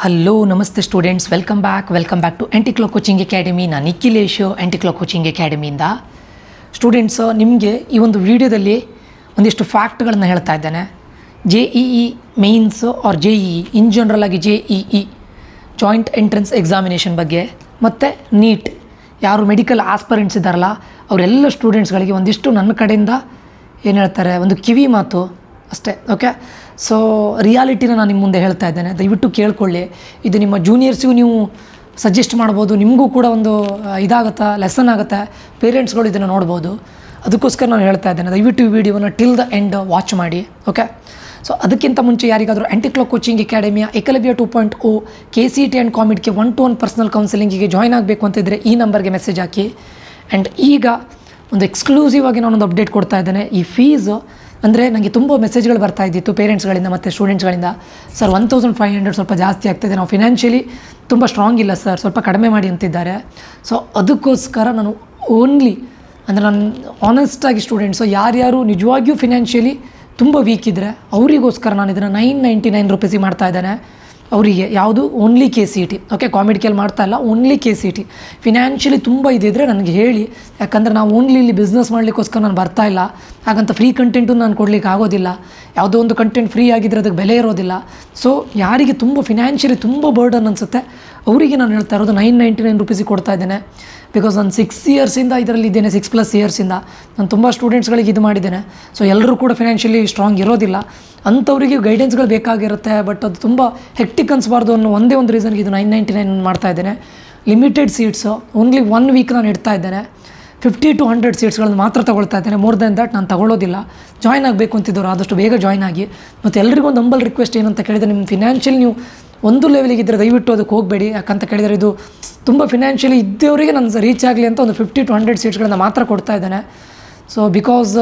Hello ನಮಸ್ತೆ students, welcome back to Anticlo coaching academy. ನಾನು Nikhilesh, ಆಂಟಿಕ್ಲೋ coaching ಅಕಾಡೆಮಿಯಿಂದ. Students, ನಿಮಗೆ ಈ ಒಂದು ವಿಡಿಯೋದಲ್ಲಿ ಒಂದಿಷ್ಟು ಫ್ಯಾಕ್ಟ್ಗಳನ್ನು ಹೇಳ್ತಾ ಇದ್ದೇನೆ. JEE mains or JEE in general ಆಗಿ JEE ಜಾಯಿಂಟ್ ಎಂಟ್ರೆನ್ಸ್ ಎಕ್ಸಾಮಿನೇಷನ್ ಬಗ್ಗೆ, ಮತ್ತು ನೀಟ್ ಯಾರು ಮೆಡಿಕಲ್ ಆಸ್ಪರೆಂಟ್ಸ್ ಇದ್ದಾರಲ್ಲ ಅವರೆಲ್ಲ ಸ್ಟೂಡೆಂಟ್ಸ್ಗಳಿಗೆ ಒಂದಿಷ್ಟು ನನ್ನ ಕಡೆಯಿಂದ ಏನು ಹೇಳ್ತಾರೆ, ಒಂದು ಕಿವಿ ಮಾತು ಅಷ್ಟೇ. ಓಕೆ, ಸೊ ರಿಯಾಲಿಟಿನ ನಾನು ನಿಮ್ಮ ಮುಂದೆ ಹೇಳ್ತಾ ಇದ್ದೇನೆ, ದಯವಿಟ್ಟು ಕೇಳ್ಕೊಳ್ಳಿ. ಇದು ನಿಮ್ಮ ಜೂನಿಯರ್ಸಿಗೂ ನೀವು ಸಜೆಸ್ಟ್ ಮಾಡ್ಬೋದು, ನಿಮಗೂ ಕೂಡ ಒಂದು ಇದಾಗುತ್ತೆ, ಲೆಸನ್ ಆಗುತ್ತೆ, ಪೇರೆಂಟ್ಸ್ಗಳು ಇದನ್ನು ನೋಡ್ಬೋದು. ಅದಕ್ಕೋಸ್ಕರ ನಾನು ಹೇಳ್ತಾ ಇದ್ದೇನೆ, ದಯವಿಟ್ಟು ಈ ವಿಡಿಯೋನ ಟಿಲ್ ದ ಎಂಡ್ ವಾಚ್ ಮಾಡಿ. ಓಕೆ, ಸೊ ಅದಕ್ಕಿಂತ ಮುಂಚೆ ಯಾರಿಗಾದರೂ ಆಂಟಿಕ್ಲೋ ಕೋಚಿಂಗ್ ಅಕಾಡೆಮಿಯ ಏಕಲವ್ಯ 2.0 KCET ಆ್ಯಂಡ್ ಕಾಮಿಡ್ಗೆ 1-to-1 ಪರ್ಸನಲ್ ಕೌನ್ಸಿಲಿಂಗಿಗೆ ಜಾಯ್ನ್ ಆಗಬೇಕು ಅಂತಿದ್ದರೆ ಈ ನಂಬರ್ಗೆ ಮೆಸೇಜ್ ಹಾಕಿ. ಆ್ಯಂಡ್ ಈಗ ಒಂದು ಎಕ್ಸ್ಕ್ಲೂಸಿವ್ ಆಗಿ ನಾನೊಂದು ಅಪ್ಡೇಟ್ ಕೊಡ್ತಾ ಇದ್ದೇನೆ. ಈ ಫೀಸು ಅಂದರೆ ನನಗೆ ತುಂಬ ಮೆಸೇಜ್ಗಳು ಬರ್ತಾ ಇದ್ದಿತ್ತು ಪೇರೆಂಟ್ಸ್ಗಳಿಂದ ಮತ್ತು ಸ್ಟೂಡೆಂಟ್ಸ್ಗಳಿಂದ. ಸರ್ 1500 ಸ್ವಲ್ಪ ಜಾಸ್ತಿ ಆಗ್ತಾಯಿದೆ, ನಾವು ಫಿನಾನ್ಷಿಯಲಿ ತುಂಬ ಸ್ಟ್ರಾಂಗ್ ಇಲ್ಲ ಸರ್, ಸ್ವಲ್ಪ ಕಡಿಮೆ ಮಾಡಿ ಅಂತಿದ್ದಾರೆ. ಸೊ ಅದಕ್ಕೋಸ್ಕರ ನಾನು ಓನ್ಲಿ ಅಂದರೆ ನಾನು ಆನೆಸ್ಟಾಗಿ ಸ್ಟೂಡೆಂಟ್ಸು ಯಾರ್ಯಾರು ನಿಜವಾಗಿಯೂ ಫಿನಾನ್ಷಿಯಲಿ ತುಂಬ ವೀಕ್ ಇದ್ದರೆ ಅವರಿಗೋಸ್ಕರ ನಾನು ಇದನ್ನು 999 ರೂಪೀಸಿಗೆ ಮಾಡ್ತಾ ಇದ್ದೇನೆ. ಅವರಿಗೆ ಯಾವುದು ಓನ್ಲಿ KCET. ಓಕೆ, ಕಾಮಿಡ್ಕೇಲಿ ಮಾಡ್ತಾ ಇಲ್ಲ, ಓನ್ಲಿ KCET. ಫಿನಾನ್ಷಿಯಲಿ ತುಂಬ ಇದ್ದಿದ್ರೆ ನನಗೆ ಹೇಳಿ, ಯಾಕಂದರೆ ನಾವು ಓನ್ಲಿ ಇಲ್ಲಿ ಬಿಸ್ನೆಸ್ ಮಾಡಲಿಕ್ಕೋಸ್ಕರ ನಾನು ಬರ್ತಾ ಇಲ್ಲ, ಹಾಗಂತ ಫ್ರೀ ಕಂಟೆಂಟು ನಾನು ಕೊಡಲಿಕ್ಕೆ ಆಗೋದಿಲ್ಲ. ಯಾವುದೋ ಒಂದು ಕಂಟೆಂಟ್ ಫ್ರೀ ಆಗಿದ್ದರೆ ಅದಕ್ಕೆ ಬೆಲೆ ಇರೋದಿಲ್ಲ. ಸೊ ಯಾರಿಗೆ ತುಂಬ ಫಿನಾನ್ಷಿಯಲಿ ತುಂಬ ಬರ್ಡನ್ ಅನಿಸುತ್ತೆ ಅವರಿಗೆ ನಾನು ಹೇಳ್ತಾ ಇರೋದು 999 ರೂಪೀಸಿಗೆ ಕೊಡ್ತಾ ಇದ್ದೇನೆ. ಬಿಕಾಸ್ ನಾನು 6 ಇಯರ್ಸಿಂದ ಇದರಲ್ಲಿ ಇದ್ದೇನೆ, 6+ ಇಯರ್ಸಿಂದ ನಾನು ತುಂಬ ಸ್ಟೂಡೆಂಟ್ಸ್ಗಳಿಗೆ ಇದು ಮಾಡಿದ್ದೇನೆ. ಸೊ ಎಲ್ಲರೂ ಕೂಡ ಫಿನಾನ್ಷಿಯಲಿ ಸ್ಟ್ರಾಂಗ್ ಇರೋದಿಲ್ಲ, ಅಂಥವರಿಗೆ ಗೈಡೆನ್ಸ್ಗಳು ಬೇಕಾಗಿರುತ್ತೆ. ಬಟ್ ಅದು ತುಂಬ ಹೆಕ್ಟಿಕ್ ಅನಿಸ್ಬಾರ್ದು ಅನ್ನೋ ಒಂದೇ ಒಂದು ರೀಸನ್ಗೆ ಇದು 999 ಮಾಡ್ತಾ ಇದ್ದೇನೆ. ಲಿಮಿಟೆಡ್ ಸೀಟ್ಸು, ಓನ್ಲಿ 1 ವೀಕ್ ನಾನು ಇಡ್ತಾ ಇದ್ದೇನೆ. 50 to 100 ಸೀಟ್ಸ್ಗಳನ್ನು ಮಾತ್ರ ತೊಗೊಳ್ತಾ ಇದ್ದೇನೆ, ಮೋರ್ ದೆನ್ ದ್ಯಾಟ್ ನಾನು ತಗೊಳ್ಳೋದಿಲ್ಲ. ಜಾಯ್ನ್ ಆಗಬೇಕು ಅಂತಿದ್ದವರು ಆದಷ್ಟು ಬೇಗ ಜಾಯ್ನ್ ಆಗಿ. ಮತ್ತು ಎಲ್ರಿಗೂ ಒಂದು ಹಂಬಲ್ ರಿಕ್ವೆಸ್ಟ್ ಏನಂತ ಕೇಳಿದರೆ, ನಿಮ್ಮ ಫಿನಾನ್ಷಿಯಲಿ ನೀವು ಒಂದು ಲೆವೆಲಿಗಿದ್ದರೆ ದಯವಿಟ್ಟು ಅದಕ್ಕೆ ಹೋಗಬೇಡಿ. ಯಾಕಂತ ಕೇಳಿದರೆ ಇದು ತುಂಬ ಫಿನಾನ್ಷಿಯಲಿ ಇದ್ದವರಿಗೆ ನಾನು ರೀಚ್ ಆಗಲಿ ಅಂತ ಒಂದು 50 to 100 ಸೀಟ್ಸ್ಗಳನ್ನು ಮಾತ್ರ ಕೊಡ್ತಾ ಇದ್ದೇನೆ. ಸೊ ಬಿಕಾಸ್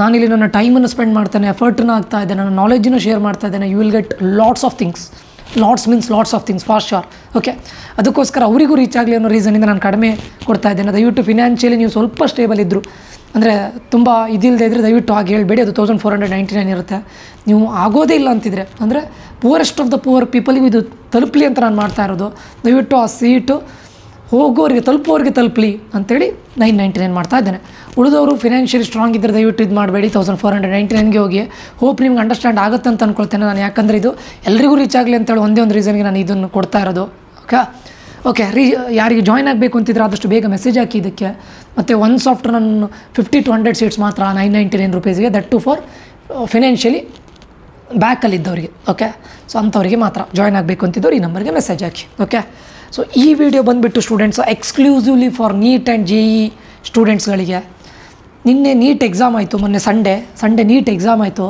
ನಾನಿಲ್ಲಿ ನನ್ನ ಟೈಮನ್ನು ಸ್ಪೆಂಡ್ ಮಾಡ್ತೇನೆ, ಎಫರ್ಟನ್ನು ಆಗ್ತಾ ಇದ್ದೇನೆ, ನನ್ನ ನಾಲೆಜನ್ನು ಶೇರ್ ಮಾಡ್ತಾ ಇದ್ದೇನೆ. You will get lots of things, lots of things for sure. Okay, ಅದಕ್ಕೋಸ್ಕರ ಅವರಿಗೂ ರೀಚ್ ಆಗಲಿ ಅನ್ನೋ ರೀಸನಿಂದ ನಾನು ಕಡಿಮೆ ಕೊಡ್ತಾ ಇದ್ದೇನೆ. ದಯವಿಟ್ಟು ಫಿನಾನ್ಷಿಯಲಿ ನೀವು ಸ್ವಲ್ಪ ಸ್ಟೇಬಲ್ ಇದ್ದರು, ಅಂದರೆ ತುಂಬ ಇದಿಲ್ಲದೆ ಇದ್ದರೆ ದಯವಿಟ್ಟು ಹಾಗೆ ಹೇಳಬೇಡಿ. ಅದು 1499 ಇರುತ್ತೆ. ನೀವು ಆಗೋದೇ ಇಲ್ಲ ಅಂತಿದ್ರೆ, ಅಂದರೆ ಪೂರೆಸ್ಟ್ ಆಫ್ ದ ಪೂವರ್ ಪೀಪಲ್ಗೂ ಇದು ತಲುಪಲಿ ಅಂತ ನಾನು ಮಾಡ್ತಾ ಇರೋದು. ದಯವಿಟ್ಟು ಆ ಸೀಟು ಹೋಗೋರಿಗೆ ತಲುಪೋರಿಗೆ ತಲುಪಲಿ ಅಂಥೇಳಿ 999 ಮಾಡ್ತಾ ಇದ್ದೇನೆ. ಉಳಿದವರು ಫಿನಾನ್ಷಿಯಲಿ ಸ್ಟ್ರಾಂಗ್ ಇದ್ದರೆ ದಯವಿಟ್ಟು ಇದು ಮಾಡಬೇಡಿ, 1499ಗೆ ಹೋಗಿ. ಹೋಪ್ ನಿಮ್ಗೆ ಅಂಡರ್ಸ್ಟ್ಯಾಂಡ್ ಆಗುತ್ತೆ ಅಂತ ಅಂದ್ಕೊಳ್ತೇನೆ ನಾನು, ಯಾಕಂದರೆ ಇದು ಎಲ್ರಿಗೂ ರೀಚ್ ಆಗಲಿ ಅಂತೇಳಿ ಒಂದೇ ಒಂದು ರೀಸನ್ಗೆ ನಾನು ಇದನ್ನು ಕೊಡ್ತಾ ಇರೋದು. ಓಕೆ, ಯಾರಿಗೆ ಜಾಯ್ನ್ ಆಗಬೇಕು ಅಂತಿದ್ರೆ ಆದಷ್ಟು ಬೇಗ ಮೆಸೇಜ್ ಹಾಕಿ ಇದಕ್ಕೆ. ಮತ್ತು ಒನ್ಸ್ ಆಫ್ಟರ್ ನಾನು 50 to 100 ಸೀಟ್ಸ್ ಮಾತ್ರ 999 ರೂಪೀಸ್ಗೆ, ದಟ್ ಟು ಫಾರ್ ಫಿನಾನ್ಷಿಯಲಿ ಬ್ಯಾಕಲ್ಲಿದ್ದವರಿಗೆ. ಓಕೆ, ಸೊ ಅಂಥವರಿಗೆ ಮಾತ್ರ ಜಾಯ್ನ್ ಆಗಬೇಕು ಅಂತಿದ್ದವ್ರು ಈ ನಂಬರ್ಗೆ ಮೆಸೇಜ್ ಹಾಕಿ. ಓಕೆ, ಸೊ ಈ ವಿಡಿಯೋ ಬಂದುಬಿಟ್ಟು students exclusively for NEET and JEE ಸ್ಟೂಡೆಂಟ್ಸ್ಗಳಿಗೆ. ನಿನ್ನೆ ನೀಟ್ ಎಕ್ಸಾಮ್ ಆಯಿತು, ಮೊನ್ನೆ ಸಂಡೇ ನೀಟ್ ಎಕ್ಸಾಮ್ ಆಯಿತು.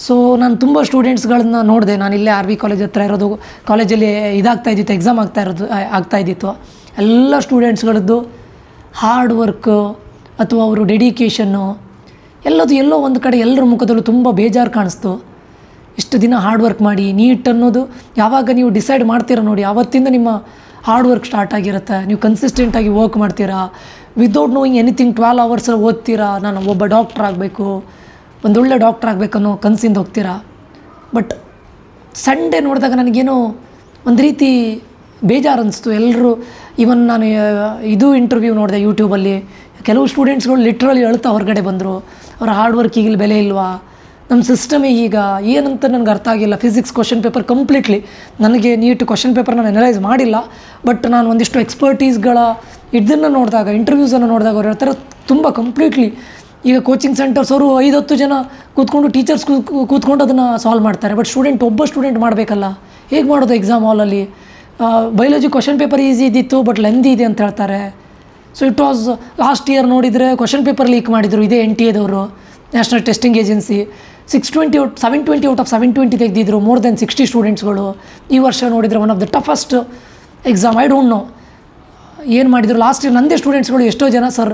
ಸೊ ನಾನು ತುಂಬ ಸ್ಟೂಡೆಂಟ್ಸ್ಗಳನ್ನ ನೋಡಿದೆ. ನಾನು ಇಲ್ಲೇ RV ಕಾಲೇಜ್ ಹತ್ರ ಇರೋದು ಕಾಲೇಜಲ್ಲಿ ಇದಾಗ್ತಾಯಿದ್ದಿತ್ತು, ಎಕ್ಸಾಮ್ ಆಗ್ತಾಯಿದ್ದಿತ್ತು. ಎಲ್ಲ ಸ್ಟೂಡೆಂಟ್ಸ್ಗಳದ್ದು ಹಾರ್ಡ್ ವರ್ಕು ಅಥವಾ ಅವರು ಡೆಡಿಕೇಷನ್ನು ಎಲ್ಲೋ ಒಂದು ಕಡೆ ಎಲ್ಲರ ಮುಖದಲ್ಲೂ ತುಂಬ ಬೇಜಾರು ಕಾಣಿಸ್ತು. ಇಷ್ಟು ದಿನ ಹಾರ್ಡ್ ವರ್ಕ್ ಮಾಡಿ ನೀಟ್ ಅನ್ನೋದು ಯಾವಾಗ ನೀವು ಡಿಸೈಡ್ ಮಾಡ್ತೀರಾ ನೋಡಿ, ಆವತ್ತಿಂದ ನಿಮ್ಮ ಹಾರ್ಡ್ ವರ್ಕ್ ಸ್ಟಾರ್ಟ್ ಆಗಿರುತ್ತೆ. ನೀವು ಕನ್ಸಿಸ್ಟೆಂಟಾಗಿ ವರ್ಕ್ ಮಾಡ್ತೀರಾ, ವಿದೌಟ್ ನೋಯಿಂಗ್ ಎನಿಥಿಂಗ್ 12 hours ಓದ್ತೀರಾ. ನಾನು ಒಬ್ಬ ಡಾಕ್ಟ್ರ್ ಆಗಬೇಕು, ಒಂದೊಳ್ಳೆ ಡಾಕ್ಟ್ರ್ ಆಗಬೇಕನ್ನೋ ಕನಸಿಂದ ಹೋಗ್ತೀರಾ. ಬಟ್ ಸಂಡೇ ನೋಡಿದಾಗ ನನಗೇನೋ ಒಂದು ರೀತಿ ಬೇಜಾರು ಅನ್ನಿಸ್ತು. ಎಲ್ಲರೂ ಇವನ್ ನಾನು ಇದು ಇಂಟರ್ವ್ಯೂ ನೋಡಿದೆ ಯೂಟ್ಯೂಬಲ್ಲಿ, ಕೆಲವು ಸ್ಟೂಡೆಂಟ್ಸ್ಗಳು ಲಿಟ್ರಲಿ ಅಳ್ತಾ ಹೊರಗಡೆ ಬಂದರು. ಅವರ ಹಾರ್ಡ್ ವರ್ಕಿಗೆ ಇಲ್ಲಿ ಬೆಲೆ ಇಲ್ವಾ, ನಮ್ಮ ಸಿಸ್ಟಮೇ ಈಗ ಏನಂತ ನನಗೆ ಅರ್ಥ ಆಗಿಲ್ಲ. ಫಿಸಿಕ್ಸ್ ಕ್ವಶನ್ ಪೇಪರ್ ಕಂಪ್ಲೀಟ್ಲಿ ನನಗೆ ನೀಟ್ ಕ್ವಶನ್ ಪೇಪರ್ ನಾನು ಅನಲೈಸ್ ಮಾಡಿಲ್ಲ, ಬಟ್ ನಾನು ಒಂದಿಷ್ಟು ಎಕ್ಸ್ಪರ್ಟೀಸ್ಗಳ ಇದನ್ನು ನೋಡಿದಾಗ, ಇಂಟರ್ವ್ಯೂಸನ್ನು ನೋಡಿದಾಗ ಅವ್ರು ಹೇಳ್ತಾರೆ ತುಂಬ ಕಂಪ್ಲೀಟ್ಲಿ. ಈಗ ಕೋಚಿಂಗ್ ಸೆಂಟರ್ಸ್ ಅವರು 5-10 ಜನ ಕೂತ್ಕೊಂಡು ಟೀಚರ್ಸ್ ಕೂತ್ಕೊಂಡು ಅದನ್ನು ಸಾಲ್ವ್ ಮಾಡ್ತಾರೆ. ಬಟ್ ಒಬ್ಬ ಸ್ಟೂಡೆಂಟ್ ಮಾಡಬೇಕಲ್ಲ, ಹೇಗೆ ಮಾಡೋದು ಎಕ್ಸಾಮ್ ಹಾಲಲ್ಲಿ? ಬಯಾಲಜಿ ಕ್ವಶನ್ ಪೇಪರ್ ಈಸಿ ಇದ್ದಿತ್ತು, ಬಟ್ ಲೆಂದಿ ಇದೆ ಅಂತ ಹೇಳ್ತಾರೆ. So it was last year ನೋಡಿದರೆ ಕ್ವಶನ್ ಪೇಪರ್ ಲೀಕ್ ಮಾಡಿದರು ಇದೇ NTA national testing agency. 720 out of 720 ತೆಗೆದಿದ್ರು, ಮೋರ್ ದೆನ್ 60 ಸ್ಟೂಡೆಂಟ್ಸ್ಗಳು. ಈ ವರ್ಷ ನೋಡಿದರೆ one of the toughest exam. I don't know ಏನು ಮಾಡಿದರು. ಲಾಸ್ಟ್ ಇಯರ್ ನನ್ನದೇ ಸ್ಟೂಡೆಂಟ್ಸ್ಗಳು ಎಷ್ಟೋ ಜನ ಸರ್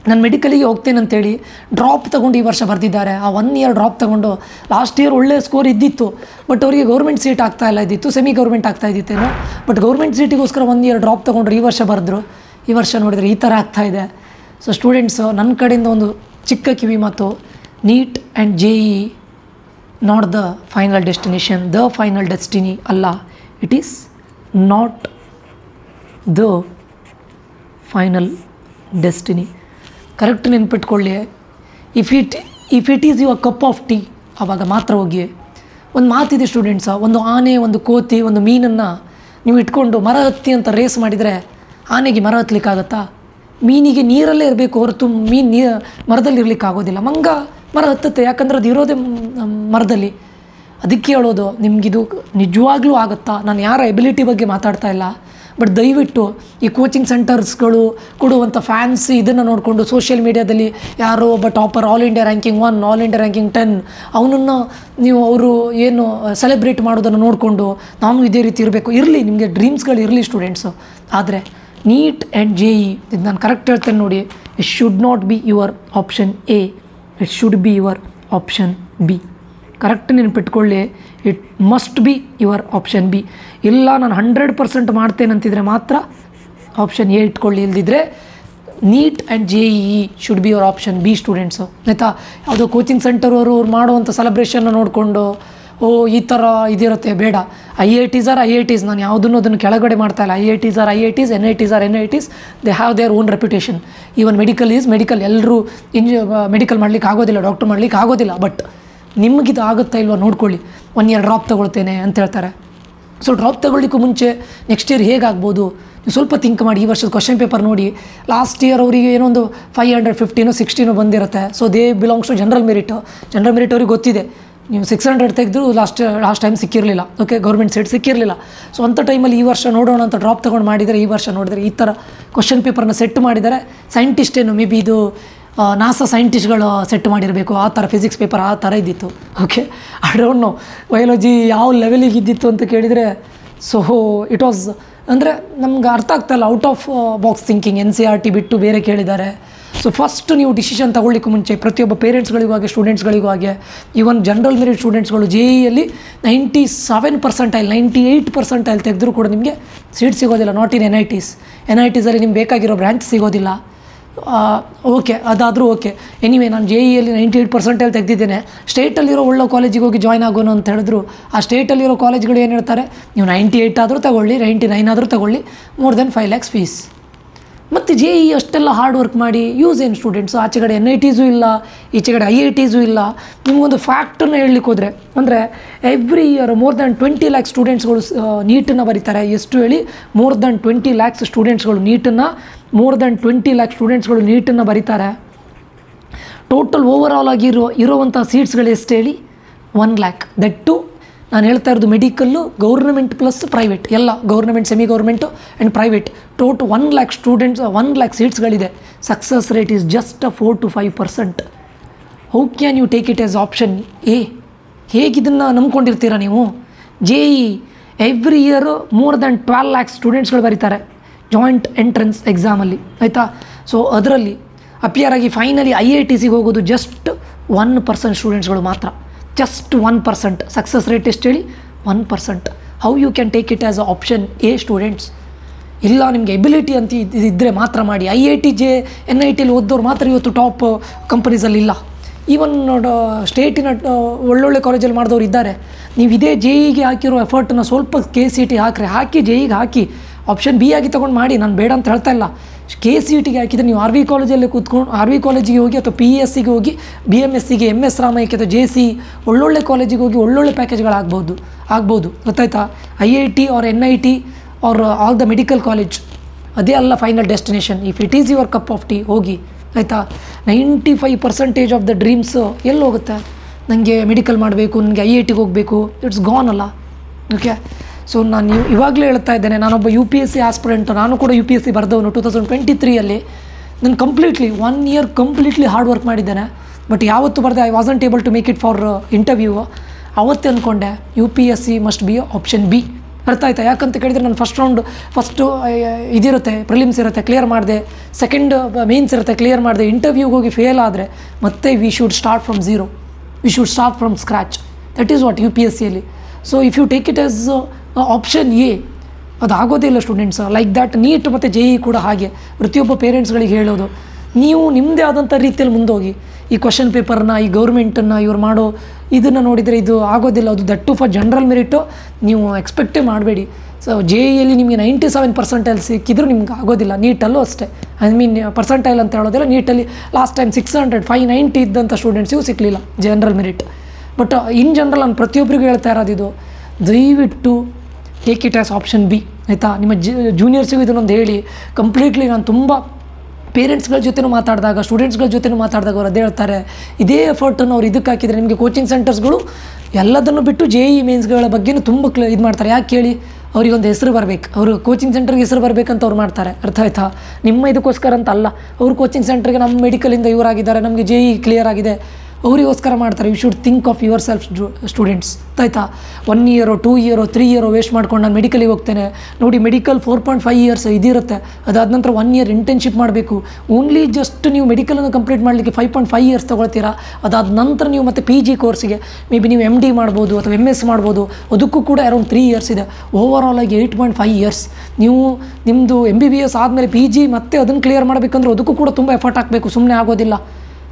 ನಾನು ಮೆಡಿಕಲಿಗೆ ಹೋಗ್ತೇನೆ ಅಂತೇಳಿ ಡ್ರಾಪ್ ತೊಗೊಂಡು ಈ ವರ್ಷ ಬರ್ತಿದ್ದಾರೆ. ಆ 1 year ಡ್ರಾಪ್ ತೊಗೊಂಡು ಲಾಸ್ಟ್ ಇಯರ್ ಒಳ್ಳೆ ಸ್ಕೋರ್ ಇದ್ದಿತ್ತು, ಬಟ್ ಅವರಿಗೆ ಗೌರ್ಮೆಂಟ್ ಸೀಟ್ ಆಗ್ತಾಯಿಲ್ಲ ಇದ್ದಿತ್ತು, ಸೆಮಿ ಗೌರ್ಮೆಂಟ್ ಆಗ್ತಾ ಇದ್ದಿತ್ತೇನೋ. ಬಟ್ ಗೌರ್ಮೆಂಟ್ ಸೀಟಿಗೋಸ್ಕರ 1 year ಡ್ರಾಪ್ ತೊಗೊಂಡ್ರು, ಈ ವರ್ಷ ಬರೆದ್ರು. ಈ ವರ್ಷ ನೋಡಿದರೆ ಈ ಥರ ಆಗ್ತಾಯಿದೆ. ಸೊ ಸ್ಟೂಡೆಂಟ್ಸು ನನ್ನ ಕಡೆಯಿಂದ ಒಂದು ಚಿಕ್ಕ ಕಿವಿ ಮಾತು, NEET and JEE not the final destination, the final destiny ಅಲ್ಲ. It is not the final destiny. Correct ನೆನ್ಪಿಟ್ಕೊಳ್ಳಿ. If it is your cup of tea, ಆವಾಗ ಮಾತ್ರ ಹೋಗಿ. ಒಂದು ಮಾತಿದೆ ಸ್ಟೂಡೆಂಟ್ಸ, ಒಂದು ಆನೆ, ಒಂದು ಕೋತಿ, ಒಂದು ಮೀನನ್ನು ನೀವು ಇಟ್ಕೊಂಡು ಮರ ಹತ್ತಿ ಅಂತ ರೇಸ್ ಮಾಡಿದರೆ ಆನೆಗೆ ಮರ ಹತ್ತಲಿಕ್ಕಾಗತ್ತಾ? ಮೀನಿಗೆ ನೀರಲ್ಲೇ ಇರಬೇಕು ಹೊರತು ಮೀನು ಮರದಲ್ಲಿ ಇರಲಿಕ್ಕಾಗೋದಿಲ್ಲ. ಮಂಗ ಮರ ಹತ್ತುತ್ತೆ, ಯಾಕಂದ್ರೆ ಅದು ಇರೋದೇ ಮರದಲ್ಲಿ. ಅದಕ್ಕೆ ಹೇಳೋದು, ನಿಮಗಿದು ನಿಜವಾಗ್ಲೂ ಆಗುತ್ತಾ? ನಾನು ಯಾರ ಎಬಿಲಿಟಿ ಬಗ್ಗೆ ಮಾತಾಡ್ತಾ ಇಲ್ಲ, ಬಟ್ ದಯವಿಟ್ಟು ಈ ಕೋಚಿಂಗ್ ಸೆಂಟರ್ಸ್ಗಳು ಕೊಡುವಂಥ ಫ್ಯಾನ್ಸಿ ಇದನ್ನು ನೋಡಿಕೊಂಡು ಸೋಷಿಯಲ್ ಮೀಡಿಯಾದಲ್ಲಿ ಯಾರೋ ಒಬ್ಬ topper, all India ranking 1, all India ranking 10, ಅವನನ್ನು ನೀವು ಅವರು ಏನು ಸೆಲೆಬ್ರೇಟ್ ಮಾಡೋದನ್ನು ನೋಡಿಕೊಂಡು ನಾನು ಇದೇ ರೀತಿ ಇರಬೇಕು. ಇರಲಿ, ನಿಮಗೆ ಡ್ರೀಮ್ಸ್ಗಳು ಇರಲಿ ಸ್ಟೂಡೆಂಟ್ಸು. ಆದರೆ ನೀಟ್ ಆ್ಯಂಡ್ JEE, ಇದು ನಾನು ಕರೆಕ್ಟ್ ಹೇಳ್ತೇನೆ ನೋಡಿ, it should not be your option A, it should be your option B. Correct ನೆನ್ಪಿಟ್ಕೊಳ್ಳಿ, it must be your option B. ಇಲ್ಲ ನಾನು 100% ಮಾಡ್ತೇನಂತಿದ್ರೆ ಮಾತ್ರ ಆಪ್ಷನ್ A ಇಟ್ಕೊಳ್ಳಿ. ಇಲ್ದಿದ್ರೆ NEET and JEE should be your option B students, ಆಯಿತಾ? ಯಾವುದೋ coaching centre ಅವರು ಮಾಡುವಂಥ ಸೆಲೆಬ್ರೇಷನ್ನ ನೋಡಿಕೊಂಡು ಈ ಥರ ಇದಿರುತ್ತೆ, ಬೇಡ. IITs ಆರ್ IITs, ನಾನು ಯಾವುದನ್ನು ಅದನ್ನು ಕೆಳಗಡೆ ಮಾಡ್ತಾಯಿಲ್ಲ. IITs or IITs, NITs or NITs, they have their own reputation. Even medical is medical. ಎಲ್ಲರೂ ಮೆಡಿಕಲ್ ಮಾಡ್ಲಿಕ್ಕೆ ಆಗೋದಿಲ್ಲ, ಡಾಕ್ಟರ್ ಮಾಡ್ಲಿಕ್ಕೆ ಆಗೋದಿಲ್ಲ. ಬಟ್ ನಿಮಗಿದು ಆಗುತ್ತಾ ಇಲ್ವಾ ನೋಡ್ಕೊಳ್ಳಿ. 1 year ಡ್ರಾಪ್ ತೊಗೊಳ್ತೇನೆ ಅಂತ ಹೇಳ್ತಾರೆ. ಸೊ ಡ್ರಾಪ್ ತೊಗೊಳ್ಳಿಕ್ಕೂ ಮುಂಚೆ ನೆಕ್ಸ್ಟ್ ಇಯರ್ ಹೇಗಾಗ್ಬೋದು ನೀವು ಸ್ವಲ್ಪ ಥಿಂಕ್ ಮಾಡಿ. ಈ ವರ್ಷದ ಕ್ವಶನ್ ಪೇಪರ್ ನೋಡಿ, ಲಾಸ್ಟ್ ಇಯರ್ ಅವರಿಗೆ ಏನೋ ಒಂದು 515 16 ಬಂದಿರುತ್ತೆ. So they belongs to general merit. General merit ಅವ್ರಿಗೆ ಗೊತ್ತಿದೆ, ನೀವು 600 ತೆಗೆದು ಲಾಸ್ಟ್ ಟೈಮ್ ಸಿಕ್ಕಿರಲಿಲ್ಲ, ಓಕೆ, ಗೌರ್ಮೆಂಟ್ ಸೀಟ್ ಸಿಕ್ಕಿರಲಿಲ್ಲ. ಸೊ ಅಂಥ ಟೈಮಲ್ಲಿ ಈ ವರ್ಷ ನೋಡೋಣ ಅಂತ ಡ್ರಾಪ್ ತೊಗೊಂಡು ಮಾಡಿದರೆ, ಈ ವರ್ಷ ನೋಡಿದರೆ ಈ ಥರ ಕ್ವಶನ್ ಪೇಪರ್ನ ಸೆಟ್ ಮಾಡಿದರೆ, ಸೈಂಟಿಸ್ಟ್ ಏನು ಮೇ ಬಿ ಇದು ನಾಸಾ ಸೈಂಟಿಸ್ಟ್ಗಳು ಸೆಟ್ ಮಾಡಿರಬೇಕು, ಆ ಥರ ಫಿಸಿಕ್ಸ್ ಪೇಪರ್ ಆ ಥರ ಇದ್ದಿತ್ತು. Okay, I don't no biology ಯಾವ ಲೆವೆಲಿಗೆ ಇದ್ದಿತ್ತು ಅಂತ ಕೇಳಿದರೆ. ಸೊ ಇಟ್ ವಾಸ್ ಅಂದರೆ ನಮ್ಗೆ ಅರ್ಥ ಆಗ್ತಾಯಿಲ್ಲ, out of box thinking. NCERT ಬಿಟ್ಟು ಬೇರೆ ಕೇಳಿದ್ದಾರೆ. ಸೊ ಫಸ್ಟ್ ನೀವು ಡಿಸಿಷನ್ ತಗೊಳ್ಳಿಕ್ಕೆ ಮುಂಚೆ ಪ್ರತಿಯೊಬ್ಬ ಪೇರೆಂಟ್ಸ್ಗಳಿಗೂ ಹಾಗೆ ಸ್ಟೂಡೆಂಟ್ಸ್ಗಳಿಗೂ ಹಾಗೆ, ಈವನ್ ಜನರಲ್ ಮೆರಿಟ್ ಸ್ಟೂಡೆಂಟ್ಸ್ಗಳು JEEಯಲ್ಲಿ 97% 98% ತೆಗೆದರೂ ಕೂಡ ನಿಮಗೆ ಸೀಟ್ ಸಿಗೋದಿಲ್ಲ. ನಾಟ್ ಇನ್ NITsಲ್ಲಿ ನಿಮ್ಗೆ ಬೇಕಾಗಿರೋ ಬ್ರ್ಯಾಂಚ್ ಸಿಗೋದಿಲ್ಲ. Okay, ಅದಾದರೂ okay. ಎನಿವೇ ನಾನು JEEಯಲ್ಲಿ 98% ತೆಗೆದಿದ್ದೇನೆ, ಸ್ಟೇಟಲ್ಲಿರೋ ಒಳ್ಳೆ ಕಾಲೇಜಿಗೆ ಹೋಗಿ ಜಾಯ್ನ್ ಆಗೋನು ಅಂತ ಹೇಳಿದ್ರು. ಆ ಸ್ಟೇಟಲ್ಲಿರೋ ಕಾಲೇಜ್ಗಳು ಏನು ಹೇಳ್ತಾರೆ, ನೀವು 98 ಆದರೂ ತಗೊಳ್ಳಿ, 99 ಆದರೂ ತಗೊಳ್ಳಿ, more than 5 lakhs ಫೀಸ್. ಮತ್ತು JEE ಅಷ್ಟೆಲ್ಲ ಹಾರ್ಡ್ ವರ್ಕ್ ಮಾಡಿ ಯೂಸ್ ಏನು ಸ್ಟೂಡೆಂಟ್ಸು? ಆಚೆಗಡೆ NITsೂ ಇಲ್ಲ, ಈಚೆಗಡೆ IITsೂ ಇಲ್ಲ. ನಿಮಗೊಂದು ಫ್ಯಾಕ್ಟನ್ನು ಹೇಳಲಿಕ್ಕೆ ಹೋದರೆ, ಅಂದರೆ every year more than 20 lakhs ಸ್ಟೂಡೆಂಟ್ಸ್ಗಳು ನೀಟನ್ನು ಬರೀತಾರೆ. ಎಷ್ಟು ಹೇಳಿ? more than 20 lakhs ಸ್ಟೂಡೆಂಟ್ಸ್ಗಳು ನೀಟನ್ನು ಬರೀತಾರೆ. ಟೋಟಲ್ ಓವರಾಲ್ ಆಗಿ ಇರುವಂಥ ಸೀಟ್ಸ್ಗಳು ಎಷ್ಟು ಹೇಳಿ? 1 lakh. ದಟ್ ಟು ನಾನು ಹೇಳ್ತಾ ಇರೋದು ಮೆಡಿಕಲ್ಲು, ಗೌರ್ನಮೆಂಟ್ ಪ್ಲಸ್ ಪ್ರೈವೇಟ್, ಎಲ್ಲ government, semi government and private. Total 1 lakh students, 1 lakh ಸೀಟ್ಸ್ಗಳಿದೆ. Success rate is just 4 to 5%. How can you take it as option A? ಹೇಗಿದನ್ನು ನಂಬ್ಕೊಂಡಿರ್ತೀರಾ ನೀವು? JEE every year more than 12 lakhs ಸ್ಟೂಡೆಂಟ್ಸ್ಗಳು ಬರೀತಾರೆ joint entrance ಎಕ್ಸಾಮಲ್ಲಿ, ಆಯಿತಾ? So ಅದರಲ್ಲಿ appear ಆಗಿ ಫೈನಲಿ IITಸಿಗೆ ಹೋಗೋದು ಜಸ್ಟ್ 1% ಸ್ಟೂಡೆಂಟ್ಸ್ಗಳು ಮಾತ್ರ. ಜಸ್ಟ್ 1%. ಸಕ್ಸಸ್ ರೇಟ್ ಎಷ್ಟು ಹೇಳಿ? 1%. How you can take it as option A students? ಇಲ್ಲ, ನಿಮಗೆ ಎಬಿಲಿಟಿ ಅಂತ ಇದ್ದರೆ ಮಾತ್ರ ಮಾಡಿ. IIT NITಲಿ ಓದೋರು ಮಾತ್ರ ಇವತ್ತು ಟಾಪ್ ಕಂಪನೀಸಲ್ಲಿ ಇಲ್ಲ. ಈವನ್ ಸ್ಟೇಟಿನ ಒಳ್ಳೊಳ್ಳೆ ಕಾಲೇಜಲ್ಲಿ ಮಾಡಿದವ್ರು ಇದ್ದಾರೆ. ನೀವು ಇದೇ JEEಗೆ ಹಾಕಿರೋ ಎಫರ್ಟನ್ನು ಸ್ವಲ್ಪ KCET ಹಾಕಿ JEEಗೆ ಹಾಕಿ ಆಪ್ಷನ್ B ಆಗಿ ತೊಗೊಂಡು ಮಾಡಿ. ನಾನು ಬೇಡ ಅಂತ ಹೇಳ್ತಾ ಇಲ್ಲ. KCETಗೆ ಹಾಕಿದರೆ ನೀವು RV ಕಾಲೇಜಲ್ಲಿ ಕೂತ್ಕೊಂಡು RV ಕಾಲೇಜಿಗೆ ಹೋಗಿ, ಅಥವಾ PESಸಿಗೆ ಹೋಗಿ, BMSಸಿಗೆ, MS ರಾಮಯ್ಯಕ್ಕೆ ಅಥವಾ JC ಒಳ್ಳೊಳ್ಳೆ ಕಾಲೇಜಿಗೆ ಹೋಗಿ ಒಳ್ಳೊಳ್ಳೆ ಪ್ಯಾಕೇಜ್ಗಳಾಗ್ಬೋದು. ಗೊತ್ತಾಯ್ತಾ? IIT or NIT or all the medical college ಅದೇ ಅಲ್ಲ final destination. If it is your cup of tea, ಹೋಗಿ, ಆಯಿತಾ? 95% ಆಫ್ ದ ಡ್ರೀಮ್ಸು ಎಲ್ಲಿ ಹೋಗುತ್ತೆ? ನನಗೆ ಮೆಡಿಕಲ್ ಮಾಡಬೇಕು, ನನಗೆ IITಗೆ ಹೋಗಬೇಕು, ಇಟ್ಸ್ ಗಾನ್ ಅಲ್ಲ. ಓಕೆ, ಸೊ ನಾನು ಇವಾಗಲೇ ಹೇಳ್ತಾ ಇದ್ದೇನೆ, ನಾನೊಬ್ಬ UPSC ಆಸ್ಪಿರೆಂಟು. ನಾನು ಕೂಡ UPSC ಬರೆದವನು 2023ಯಲ್ಲಿ. ನಾನು completely 1 year completely hard work ಮಾಡಿದ್ದೇನೆ. ಬಟ್ ಯಾವತ್ತು ಬರೆದೆ I wasn't able to make it for interview. ಅವತ್ತೇ ಅಂದ್ಕೊಂಡೆ UPSC must be option B. ಅರ್ಥ ಆಯ್ತಾ? ಯಾಕಂತ ಕೇಳಿದರೆ ನಾನು ಫಸ್ಟು ಇದಿರುತ್ತೆ, ಪ್ರಿಲಿಮ್ಸ್ ಇರುತ್ತೆ, ಕ್ಲಿಯರ್ ಮಾಡಿದೆ. ಸೆಕೆಂಡ್ ಮೇನ್ಸ್ ಇರುತ್ತೆ, ಕ್ಲಿಯರ್ ಮಾಡಿದೆ. ಇಂಟರ್ವ್ಯೂಗೆ ಹೋಗಿ ಫೇಲ್ ಆದರೆ ಮತ್ತೆ we should start from zero, we should start from scratch. That is what UPSCಯಲ್ಲಿ. So if you take it as option A, ಅದು ಆಗೋದೇ ಇಲ್ಲ ಸ್ಟೂಡೆಂಟ್ಸ್. ಲೈಕ್ ದ್ಯಾಟ್ ನೀಟ್ ಮತ್ತು JEE ಕೂಡ ಹಾಗೆ. ಪ್ರತಿಯೊಬ್ಬ ಪೇರೆಂಟ್ಸ್ಗಳಿಗೆ ಹೇಳೋದು, ನೀವು ನಿಮ್ಮದೇ ಆದಂಥ ರೀತಿಯಲ್ಲಿ ಮುಂದೋಗಿ. ಈ ಕ್ವಶನ್ ಪೇಪರ್ನ, ಈ ಗೌರ್ಮೆಂಟನ್ನು ಇವ್ರು ಮಾಡೋ ಇದನ್ನು ನೋಡಿದರೆ ಇದು ಆಗೋದಿಲ್ಲ. ಅದು that to for general merit ನೀವು ಎಕ್ಸ್ಪೆಕ್ಟೇ ಮಾಡಬೇಡಿ. ಸೊ JEಯಲ್ಲಿ ನಿಮಗೆ 97% ಸಿಕ್ಕಿದ್ರು ನಿಮ್ಗೆ ಆಗೋದಿಲ್ಲ. ನೀಟಲ್ಲೂ ಅಷ್ಟೇ, ಐ ಮೀನ್ ಪರ್ಸೆಂಟೈಲ್ ಅಂತ ಹೇಳೋದಿಲ್ಲ, ನೀಟಲ್ಲಿ ಲಾಸ್ಟ್ ಟೈಮ್ 600 590 ಇದ್ದಂಥ ಸ್ಟೂಡೆಂಟ್ಸಿಗೂ ಸಿಕ್ಕಲಿಲ್ಲ general merit. But in general ನಾನು ಪ್ರತಿಯೊಬ್ಬರಿಗೂ ಹೇಳ್ತಾ ಇರೋದಿದು, ದಯವಿಟ್ಟು take it as option B, ಆಯಿತಾ. ನಿಮ್ಮ ಜೂನಿಯರ್ಸಿಗೂ ಇದನ್ನೊಂದು ಹೇಳಿ. ಕಂಪ್ಲೀಟ್ಲಿ ನಾನು ತುಂಬ ಪೇರೆಂಟ್ಸ್ಗಳ ಜೊತೆನೂ ಮಾತಾಡಿದಾಗ, ಸ್ಟೂಡೆಂಟ್ಸ್ಗಳ ಜೊತೆನೂ ಮಾತಾಡಿದಾಗ ಅವ್ರು ಅದೇ ಹೇಳ್ತಾರೆ, ಇದೇ ಎಫರ್ಟನ್ನು ಅವ್ರು ಇದಕ್ಕೆ ಹಾಕಿದರೆ ನಿಮಗೆ ಕೋಚಿಂಗ್ ಸೆಂಟರ್ಸ್ಗಳು ಎಲ್ಲದನ್ನು ಬಿಟ್ಟು JEE ಮೇನ್ಸ್ಗಳ ಬಗ್ಗೆನೂ ತುಂಬ ಇದು ಮಾಡ್ತಾರೆ. ಯಾಕೆ ಕೇಳಿ, ಅವರಿಗೊಂದು ಹೆಸರು ಬರಬೇಕು, ಅವರು ಕೋಚಿಂಗ್ ಸೆಂಟರ್ಗೆ ಹೆಸರು ಬರಬೇಕಂತ ಅವ್ರು ಮಾಡ್ತಾರೆ. ಅರ್ಥ ಆಯ್ತಾ? ನಿಮ್ಮ ಇದಕ್ಕೋಸ್ಕರ ಅಂತ ಅಲ್ಲ. ಅವ್ರು ಕೋಚಿಂಗ್ ಸೆಂಟರ್ಗೆ ನಮ್ಮ ಮೆಡಿಕಲಿಂದ ಇವರಾಗಿದ್ದಾರೆ, ನಮಗೆ JEE ಕ್ಲಿಯರ್ ಆಗಿದೆ, ಅವರಿಗೋಸ್ಕರ ಮಾಡ್ತಾರೆ. You should think of yourself students, ಆಯಿತಾ. 1 ಇಯರೋ 2 ಇಯರೋ 3 ಇಯರೋ ವೇಸ್ಟ್ ಮಾಡ್ಕೊಂಡು ನಾನು ಮೆಡಿಕಲಿಗೆ ಹೋಗ್ತೇನೆ ನೋಡಿ. ಮೆಡಿಕಲ್ 4.5 ಇಯರ್ಸ್ ಇದಿರುತ್ತೆ. ಅದಾದ ನಂತರ 1 ಇಯರ್ ಇಂಟರ್ನ್ಶಿಪ್ ಮಾಡಬೇಕು. ಓನ್ಲಿ ಜಸ್ಟ್ ನೀವು ಮೆಡಿಕಲನ್ನು ಕಂಪ್ಲೀಟ್ ಮಾಡಲಿಕ್ಕೆ 5.5 ಇಯರ್ಸ್ ತೊಗೊಳ್ತೀರಾ. ಅದಾದ ನಂತರ ನೀವು ಮತ್ತೆ PG ಕೋರ್ಸಿಗೆ ಮೇ ಬಿ ನೀವು MD ಮಾಡ್ಬೋದು ಅಥವಾ MS ಮಾಡ್ಬೋದು. ಅದಕ್ಕೂ ಕೂಡ ಅರೌಂಡ್ 3 ಇಯರ್ಸ್ ಇದೆ. ಓವರಾಲ್ ಆಗಿ 8.5 ಇಯರ್ಸ್. ನೀವು ನಿಮ್ಮದು MBBS ಆದಮೇಲೆ PG ಮತ್ತೆ ಅದನ್ನು ಕ್ಲಿಯರ್ ಮಾಡಬೇಕಂದ್ರೆ ಅದಕ್ಕೂ ಕೂಡ ತುಂಬ ಎಫರ್ಟ್ ಹಾಕಬೇಕು, ಸುಮ್ಮನೆ ಆಗೋದಿಲ್ಲ.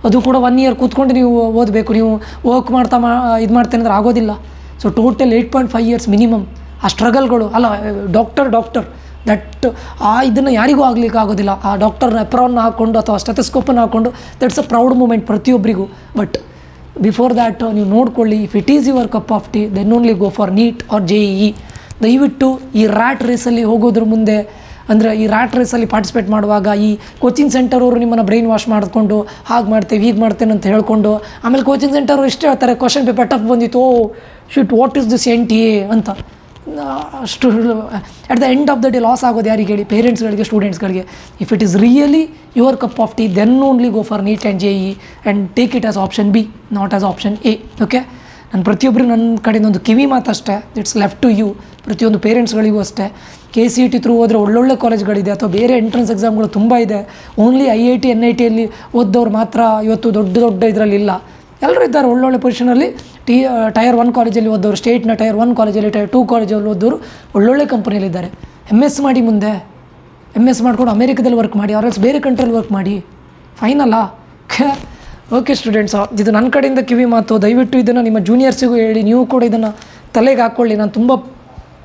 ಅದು ಕೂಡ 1 ಇಯರ್ ಕೂತ್ಕೊಂಡು ನೀವು ಓದಬೇಕು. ನೀವು ವರ್ಕ್ ಮಾಡ್ತಾ ಇದು ಮಾಡ್ತೇನೆ ಅಂದ್ರೆ ಆಗೋದಿಲ್ಲ. So total 8.5 years minimum. ಆ ಸ್ಟ್ರಗಲ್ಗಳು ಅಲ್ಲ, ಡಾಕ್ಟರ್ ದಟ್ ಇದನ್ನು ಯಾರಿಗೂ ಆಗಲಿಕ್ಕೆ ಆಗೋದಿಲ್ಲ. ಆ ಡಾಕ್ಟರ್ನ ಎಪ್ರಾನ್ನ ಹಾಕ್ಕೊಂಡು ಅಥವಾ ಸ್ಟೆಥೋಸ್ಕೋಪನ್ನು ಹಾಕ್ಕೊಂಡು ದಟ್ಸ್ ಅ ಪ್ರೌಡ್ ಮೂಮೆಂಟ್ ಪ್ರತಿಯೊಬ್ಬರಿಗೂ. ಬಟ್ ಬಿಫೋರ್ ದ್ಯಾಟ್ ನೀವು ನೋಡ್ಕೊಳ್ಳಿ, if it is your cup of tea then only go for NEET or JEE. ದಯವಿಟ್ಟು ಈ ರ್ಯಾಟ್ ರೇಸಲ್ಲಿ ಹೋಗೋದ್ರ ಮುಂದೆ, ಅಂದರೆ ಈ ರ್ಯಾಟ್ ರೇಸಲ್ಲಿ ಪಾರ್ಟಿಸಿಪೇಟ್ ಮಾಡುವಾಗ ಈ ಕೋಚಿಂಗ್ ಸೆಂಟರ್ ಅವರು ನಿಮ್ಮನ್ನು ಬ್ರೈನ್ ವಾಶ್ ಮಾಡಿಕೊಂಡು ಹಾಗೆ ಮಾಡ್ತೇವೆ ಹೀಗೆ ಮಾಡ್ತೇನೆ ಅಂತ ಹೇಳ್ಕೊಂಡು, ಆಮೇಲೆ ಕೋಚಿಂಗ್ ಸೆಂಟರ್ ಅವರು ಇಷ್ಟೇ ಹೇಳ್ತಾರೆ, ಕ್ವಶನ್ ಪೇಪರ್ ಟಫ್ ಬಂದಿತ್ತು, shit what is this NTA ಅಂತ. ಅಷ್ಟು at the end of the day loss ಆಗೋದು ಯಾರಿಗೆ ಹೇಳಿ? ಪೇರೆಂಟ್ಸ್ಗಳಿಗೆ, ಸ್ಟೂಡೆಂಟ್ಸ್ಗಳಿಗೆ. If it is really your cup of tea then only go for NEET and JEE and take it as option B, not as option A. Okay, ನಾನು ಪ್ರತಿಯೊಬ್ಬರು ನನ್ನ ಕಡೆಯಿಂದ ಒಂದು ಕಿವಿ ಮಾತಷ್ಟೇ, ಇಟ್ಸ್ ಲೆಫ್ಟ್ ಟು ಯು. ಪ್ರತಿಯೊಂದು ಪೇರೆಂಟ್ಸ್ಗಳಿಗೂ ಅಷ್ಟೇ. KCET ಥ್ರೂ ಹೋದರೆ ಒಳ್ಳೊಳ್ಳೆ ಕಾಲೇಜ್ಗಳಿದೆ, ಅಥವಾ ಬೇರೆ ಎಂಟ್ರೆನ್ಸ್ ಎಕ್ಸಾಮ್ಗಳು ತುಂಬ ಇದೆ. ಓನ್ಲಿ IIT NITಯಲ್ಲಿ ಓದ್ದವ್ರು ಮಾತ್ರ ಇವತ್ತು ದೊಡ್ಡ ಇದರಲ್ಲಿಲ್ಲ. ಎಲ್ಲರೂ ಇದ್ದಾರೆ ಒಳ್ಳೊಳ್ಳೆ ಪೊಸಿಷನಲ್ಲಿ. ಟೈರ್ 1 ಕಾಲೇಜಲ್ಲಿ ಓದೋರು, ಸ್ಟೇಟ್ನ ಟೈರ್ 1 ಕಾಲೇಜಲ್ಲಿ, ಟೈರ್ 2 ಕಾಲೇಜಲ್ಲಿ ಓದೋರು ಒಳ್ಳೊಳ್ಳೆ ಕಂಪ್ನಿಯಲ್ಲಿದ್ದಾರೆ. MS ಮಾಡಿ, ಮುಂದೆ MS ಮಾಡ್ಕೊಂಡು ಅಮೇರಿಕಾದಲ್ಲಿ ವರ್ಕ್ ಮಾಡಿ, ಅವರಲ್ಲಿ ಬೇರೆ ಕಂಟ್ರಿಯಲ್ಲಿ ವರ್ಕ್ ಮಾಡಿ. ಫೈನಲ್ಲ? ಓಕೆ ಸ್ಟೂಡೆಂಟ್ಸ್, ಇದು ನನ್ನ ಕಡೆಯಿಂದ ಕಿವಿ ಮಾತು. ದಯವಿಟ್ಟು ಇದನ್ನು ನಿಮ್ಮ ಜೂನಿಯರ್ಸಿಗೂ ಹೇಳಿ, ನೀವು ಕೂಡ ಇದನ್ನು ತಲೆಗೆ ಹಾಕ್ಕೊಳ್ಳಿ. ನಾನು ತುಂಬ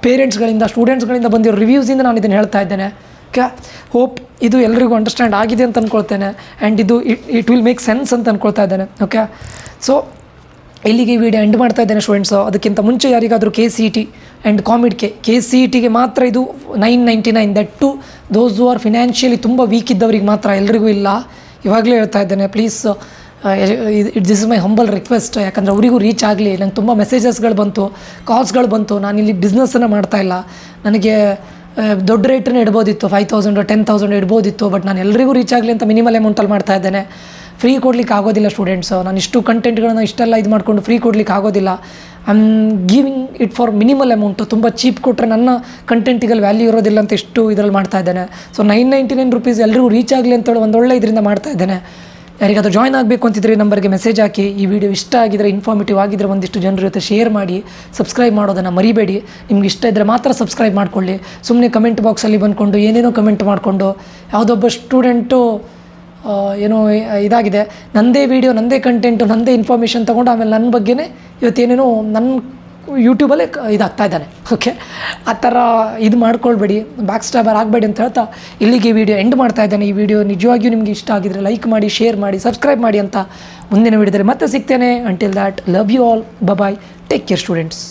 ಪೇರೆಂಟ್ಸ್ಗಳಿಂದ, ಸ್ಟೂಡೆಂಟ್ಸ್ಗಳಿಂದ ಬಂದಿರೋ ರಿವ್ಯೂಸಿಂದ ನಾನು ಇದನ್ನು ಹೇಳ್ತಾ ಇದ್ದೇನೆ. ಓಕೆ, ಹೋಪ್ ಇದು ಎಲ್ಲರಿಗೂ ಅಂಡರ್ಸ್ಟ್ಯಾಂಡ್ ಆಗಿದೆ ಅಂತ ಅಂದ್ಕೊಳ್ತೇನೆ. ಆ್ಯಂಡ್ ಇದು ಇಟ್ ವಿಲ್ ಮೇಕ್ ಸೆನ್ಸ್ ಅಂತ ಅಂದ್ಕೊಳ್ತಾ ಇದ್ದೇನೆ. ಓಕೆ, ಸೊ ಇಲ್ಲಿಗೆ ಈ ವಿಡಿಯೋ ಎಂಡ್ ಮಾಡ್ತಾ ಇದ್ದೇನೆ ಸ್ಟೂಡೆಂಟ್ಸು. ಅದಕ್ಕಿಂತ ಮುಂಚೆ ಯಾರಿಗಾದರೂ KCET ಆ್ಯಂಡ್ KCETಗೆ ಮಾತ್ರ ಇದು 999, that too those who are financially ತುಂಬ ವೀಕ್ ಇದ್ದವ್ರಿಗೆ ಮಾತ್ರ, ಎಲ್ರಿಗೂ ಇಲ್ಲ. ಇವಾಗಲೇ ಹೇಳ್ತಾ ಇದ್ದೇನೆ, please this is my humble request. ಯಾಕಂದರೆ ಅವರಿಗೂ ರೀಚ್ ಆಗಲಿ. ನಂಗೆ ತುಂಬ ಮೆಸೇಜಸ್ಗಳು ಬಂತು, ಕಾಲ್ಸ್ಗಳು ಬಂತು. ನಾನಿಲ್ಲಿ ಬಿಸ್ನೆಸ್ಸನ್ನು ಮಾಡ್ತಾಯಿಲ್ಲ, ನನಗೆ ದೊಡ್ಡ ರೇಟನ್ನು ಇಡ್ಬೋದಿತ್ತು, 5,000 10,000 ಇಡ್ಬೋದಿತ್ತು. ಬಟ್ ನಾನು ಎಲ್ಲರಿಗೂ ರೀಚ್ ಆಗಲಿ ಅಂತ ಮಿನಿಮಲ್ ಅಮೌಂಟಲ್ಲಿ ಮಾಡ್ತಾ ಇದ್ದೇನೆ. ಫ್ರೀ ಕೊಡ್ಲಿಕ್ಕೆ ಆಗೋದಿಲ್ಲ ಸ್ಟೂಡೆಂಟ್ಸು. ನಾನು ಇಷ್ಟು ಕಂಟೆಂಟ್ಗಳನ್ನ ಇಷ್ಟೆಲ್ಲ ಇದು ಮಾಡಿಕೊಂಡು ಫ್ರೀ ಕೊಡ್ಲಿಕ್ಕೆ ಆಗೋದಿಲ್ಲ. I am giving it for minimal amount. ತುಂಬ ಚೀಪ್ ಕೊಟ್ಟರೆ ನನ್ನ ಕಂಟೆಂಟಿಗಲ್ಲಿ ವ್ಯಾಲ್ಯೂ ಇರೋದಿಲ್ಲ ಅಂತ ಇಷ್ಟು ಇದರಲ್ಲಿ ಮಾಡ್ತಾ ಇದ್ದೇನೆ. ಸೊ 999 ರುಪೀಸ್ ಎಲ್ಲರಿಗೂ ರೀಚ್ ಆಗಲಿ ಅಂತೇಳಿ ಒಂದೊಳ್ಳೆ ಇದರಿಂದ ಮಾಡ್ತಾ ಇದ್ದೇನೆ. ಯಾರಿಗಾದರೂ ಜಾಯ್ನ್ ಆಗಬೇಕು ಅಂತಿದ್ರೆ ನಂಬರ್ಗೆ ಮೆಸೇಜ್ ಹಾಕಿ. ಈ ವಿಡಿಯೋ ಇಷ್ಟ ಆಗಿದರೆ, ಇನ್ಫಾರ್ಮೇಟಿವ್ ಆಗಿದ್ದರೆ ಒಂದಿಷ್ಟು ಜನರ ಜೊತೆ ಶೇರ್ ಮಾಡಿ. ಸಬ್ಸ್ಕ್ರೈಬ್ ಮಾಡೋದನ್ನು ಮರಿಬೇಡಿ. ನಿಮ್ಗೆ ಇಷ್ಟ ಇದ್ದರೆ ಮಾತ್ರ ಸಬ್ಸ್ಕ್ರೈಬ್ ಮಾಡ್ಕೊಳ್ಳಿ. ಸುಮ್ಮನೆ ಕಮೆಂಟ್ ಬಾಕ್ಸಲ್ಲಿ ಬಂದ್ಕೊಂಡು ಏನೇನೋ ಕಮೆಂಟ್ ಮಾಡಿಕೊಂಡು, ಯಾವುದೊಬ್ಬ ಸ್ಟೂಡೆಂಟು ಏನೋ ಇದಾಗಿದೆ, ನನ್ನದೇ ವೀಡಿಯೋ, ನನ್ನದೇ ಕಂಟೆಂಟು, ನನ್ನದೇ ಇನ್ಫಾರ್ಮೇಷನ್ ತೊಗೊಂಡು ಆಮೇಲೆ ನನ್ನ ಬಗ್ಗೆನೇ ಇವತ್ತೇನೇನೋ ನನ್ನ ಯೂಟ್ಯೂಬಲ್ಲೇ ಇದಾಗ್ತಾ ಇದ್ದಾನೆ. ಓಕೆ, ಆ ಥರ ಇದು ಮಾಡ್ಕೊಳ್ಬೇಡಿ, ಬ್ಯಾಕ್ ಸ್ಟ್ಯಾಬರ್ ಆಗಬೇಡಿ ಅಂತ ಹೇಳ್ತಾ ಇಲ್ಲಿಗೆ ವಿಡಿಯೋ ಎಂಡ್ ಮಾಡ್ತಾ ಇದ್ದಾನೆ. ಈ ವಿಡಿಯೋ ನಿಜವಾಗಿಯೂ ನಿಮಗೆ ಇಷ್ಟ ಆಗಿದರೆ ಲೈಕ್ ಮಾಡಿ, ಶೇರ್ ಮಾಡಿ, ಸಬ್ಸ್ಕ್ರೈಬ್ ಮಾಡಿ ಅಂತ ಮುಂದಿನ ವಿಡಿಯೋದಲ್ಲಿ ಮತ್ತೆ ಸಿಗ್ತೇನೆ. Until that, love you all, bye, take care students.